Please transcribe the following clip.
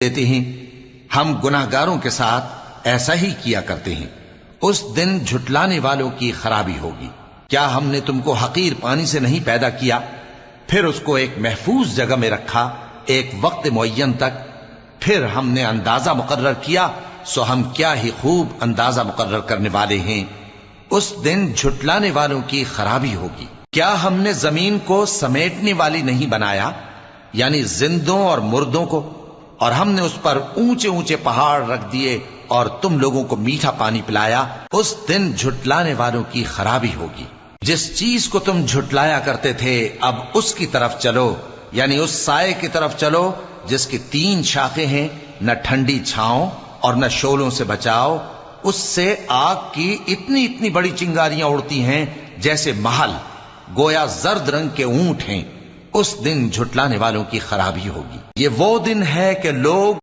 دیتے ہیں، ہم گناہگاروں کے ساتھ ایسا ہی کیا کرتے ہیں۔ اس دن جھٹلانے والوں کی خرابی ہوگی۔ کیا ہم نے تم کو حقیر پانی سے نہیں پیدا کیا، پھر اس کو ایک محفوظ جگہ میں رکھا ایک وقت معین تک، پھر ہم نے اندازہ مقرر کیا، سو ہم کیا ہی خوب اندازہ مقرر کرنے والے ہیں۔ اس دن جھٹلانے والوں کی خرابی ہوگی۔ کیا ہم نے زمین کو سمیٹنے والی نہیں بنایا، یعنی زندوں اور مردوں کو، اور ہم نے اس پر اونچے اونچے پہاڑ رکھ دیے اور تم لوگوں کو میٹھا پانی پلایا۔ اس دن جھٹلانے والوں کی خرابی ہوگی۔ جس چیز کو تم جھٹلایا کرتے تھے اب اس کی طرف چلو، یعنی اس سائے کی طرف چلو جس کی 3 شاخیں ہیں، نہ ٹھنڈی چھاؤں اور نہ شولوں سے بچاؤ۔ اس سے آگ کی اتنی اتنی بڑی چنگاریاں اڑتی ہیں جیسے محل، گویا زرد رنگ کے اونٹ ہیں۔ اس دن جھٹلانے والوں کی خرابی ہوگی۔ یہ وہ دن ہے کہ لوگ